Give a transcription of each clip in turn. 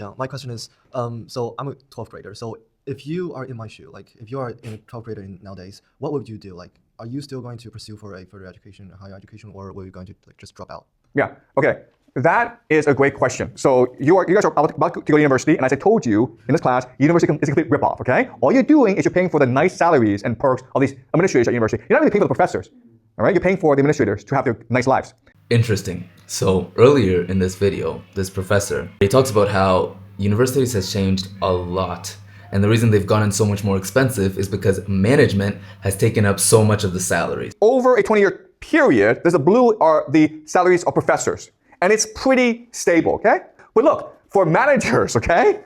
Yeah, my question is, so I'm a 12th grader. So if you are in my shoe, like if you are in a 12th grader nowadays, what would you do? Like, are you still going to pursue for a further education, a higher education, or were you going to like just drop out? Yeah, okay. That is a great question. So you guys are about to go to university, and as I told you in this class, university is a complete ripoff, okay? All you're doing is you're paying for the nice salaries and perks of these administrators at university. You're not really paying for the professors, all right? You're paying for the administrators to have their nice lives. Interesting. So earlier in this video, this professor, he talks about how universities has changed a lot. And the reason they've gotten so much more expensive is because management has taken up so much of the salaries. Over a 20-year period, there's the blue are the salaries of professors. And it's pretty stable, okay? But look, for managers, okay?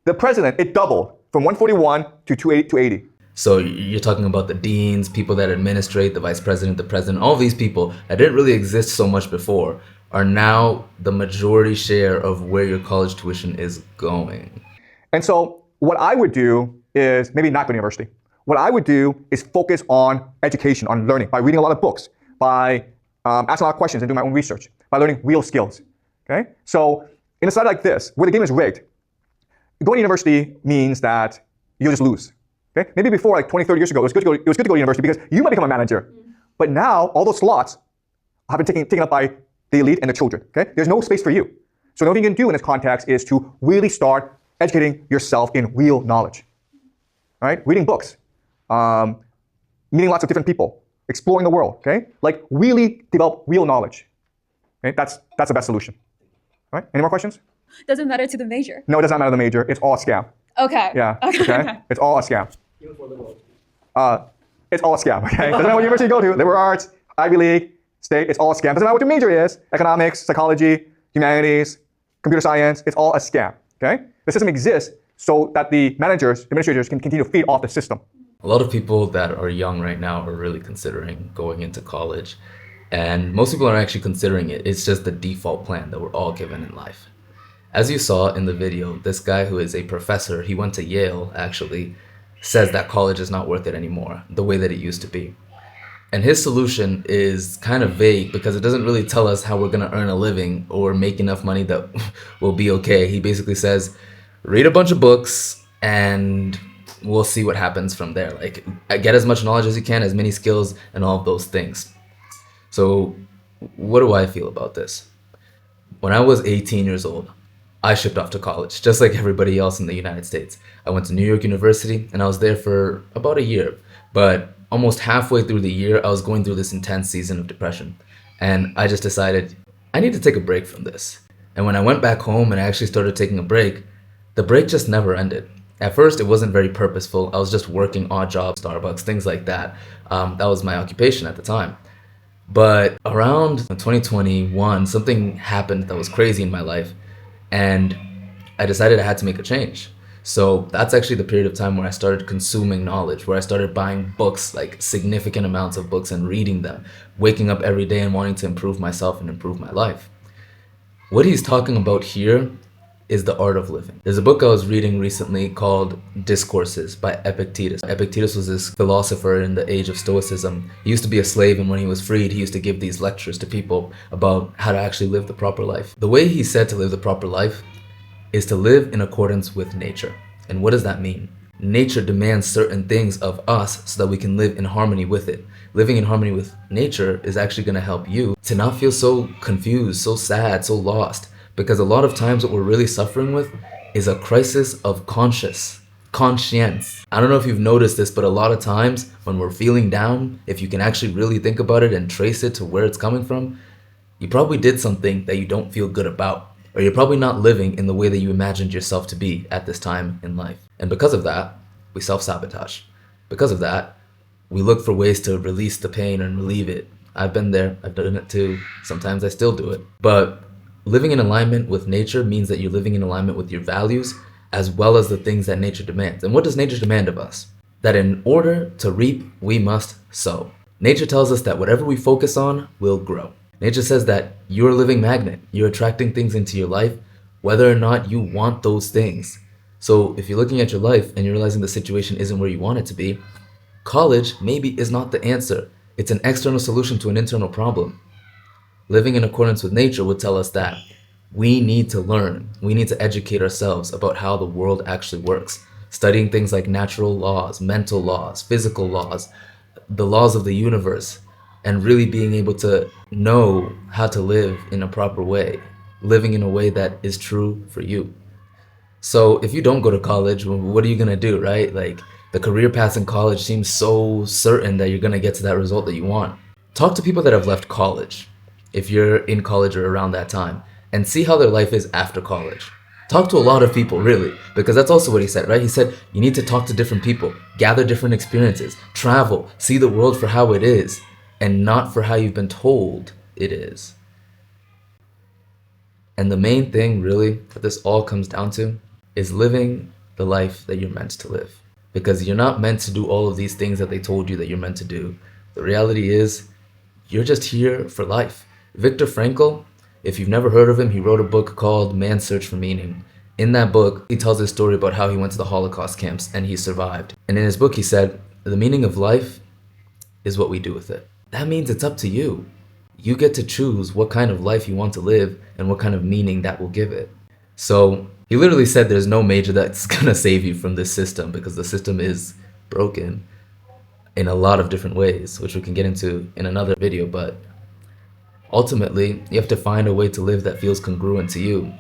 The president, it doubled from 141 to 280. So you're talking about the deans, people that administrate, the vice president, the president, all these people that didn't really exist so much before are now the majority share of where your college tuition is going. And so what I would do is maybe not go to university. What I would do is focus on education, on learning, by reading a lot of books, by asking a lot of questions and doing my own research, by learning real skills, okay? So in a society like this, where the game is rigged, going to university means that you'll just lose. Okay? Maybe before, like 20, 30 years ago, it was good to go to university because you might become a manager. But now, all those slots have been taken up by the elite and the children. Okay? There's no space for you. So the only thing you can do in this context is to really start educating yourself in real knowledge. All right? Reading books, meeting lots of different people, exploring the world. Okay? Like really develop real knowledge. Okay? That's the best solution. All right? Any more questions? Doesn't matter to the major. No, it does not matter the major. It's all a scam. Okay. Yeah. Okay. It's all a scam. Even for liberal. It's all a scam, okay? Doesn't matter what university you go to, liberal arts, Ivy League, state, it's all a scam. Doesn't matter what your major is, economics, psychology, humanities, computer science, it's all a scam, okay? The system exists so that the managers, administrators can continue to feed off the system. A lot of people that are young right now are really considering going into college. And most people are actually considering it. It's just the default plan that we're all given in life. As you saw in the video, this guy who is a professor, he went to Yale actually, says that college is not worth it anymore, the way that it used to be. And his solution is kind of vague because it doesn't really tell us how we're going to earn a living or make enough money that will be okay. He basically says, read a bunch of books and we'll see what happens from there. Like, get as much knowledge as you can, as many skills and all of those things. So what do I feel about this? When I was 18 years old, I shipped off to college, just like everybody else in the United States. I went to New York University and I was there for about a year. But almost halfway through the year, I was going through this intense season of depression. And I just decided, I need to take a break from this. And when I went back home and I actually started taking a break, the break just never ended. At first, it wasn't very purposeful. I was just working odd jobs, Starbucks, things like that. That was my occupation at the time. But around 2021, something happened that was crazy in my life. And I decided I had to make a change. So that's actually the period of time where I started consuming knowledge, where I started buying books, like significant amounts of books, and reading them, waking up every day and wanting to improve myself and improve my life. What he's talking about here is the art of living. There's a book I was reading recently called Discourses by Epictetus. Epictetus was this philosopher in the age of Stoicism. He used to be a slave, and when he was freed, he used to give these lectures to people about how to actually live the proper life. The way he said to live the proper life is to live in accordance with nature. And what does that mean? Nature demands certain things of us so that we can live in harmony with it. Living in harmony with nature is actually going to help you to not feel so confused, so sad, so lost. Because a lot of times what we're really suffering with is a crisis of conscience. I don't know if you've noticed this, but a lot of times when we're feeling down, if you can actually really think about it and trace it to where it's coming from, you probably did something that you don't feel good about. Or you're probably not living in the way that you imagined yourself to be at this time in life. And because of that, we self-sabotage. Because of that, we look for ways to release the pain and relieve it. I've been there, I've done it too. Sometimes I still do it. But living in alignment with nature means that you're living in alignment with your values as well as the things that nature demands. And what does nature demand of us? That in order to reap, we must sow. Nature tells us that whatever we focus on will grow. Nature says that you're a living magnet. You're attracting things into your life, whether or not you want those things. So if you're looking at your life and you're realizing the situation isn't where you want it to be, college maybe is not the answer. It's an external solution to an internal problem. Living in accordance with nature would tell us that We need to learn. We need to educate ourselves about how the world actually works. Studying things like natural laws, mental laws, physical laws, the laws of the universe, and really being able to know how to live in a proper way, living in a way that is true for you. So if you don't go to college, what are you gonna do, right? Like the career paths in college seems so certain that you're gonna get to that result that you want. Talk to people that have left college, if you're in college or around that time, and see how their life is after college. Talk to a lot of people, really, because that's also what he said, right? He said you need to talk to different people, gather different experiences, travel, see the world for how it is, and not for how you've been told it is. And the main thing, really, that this all comes down to is living the life that you're meant to live. Because you're not meant to do all of these things that they told you that you're meant to do. The reality is, you're just here for life. Viktor Frankl, if you've never heard of him, he wrote a book called Man's Search for Meaning. In that book, he tells his story about how he went to the Holocaust camps and he survived. And in his book, he said, the meaning of life is what we do with it. That means it's up to you. You get to choose what kind of life you want to live and what kind of meaning that will give it. So he literally said there's no major that's gonna save you from this system because the system is broken in a lot of different ways, which we can get into in another video. But ultimately, you have to find a way to live that feels congruent to you,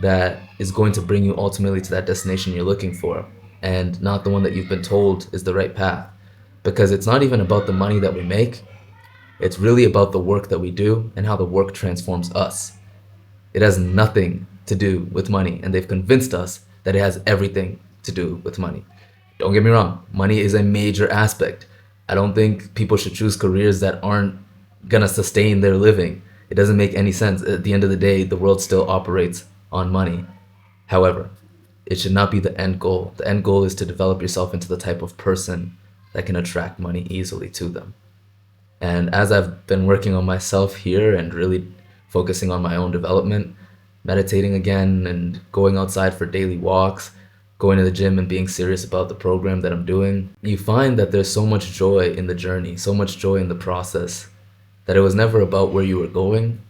that is going to bring you ultimately to that destination you're looking for, and not the one that you've been told is the right path. Because it's not even about the money that we make, it's really about the work that we do and how the work transforms us. It has nothing to do with money, and they've convinced us that it has everything to do with money. Don't get me wrong, money is a major aspect. I don't think people should choose careers that aren't gonna sustain their living. It doesn't make any sense. At the end of the day, the world still operates on money. However, it should not be the end goal. The end goal is to develop yourself into the type of person that can attract money easily to them. And as I've been working on myself here and really focusing on my own development, meditating again and going outside for daily walks, going to the gym and being serious about the program that I'm doing, you find that there's so much joy in the journey, so much joy in the process, that it was never about where you were going.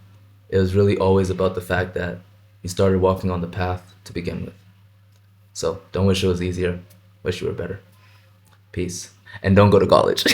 It was really always about the fact that you started walking on the path to begin with. So don't wish it was easier, wish you were better. Peace. And don't go to college.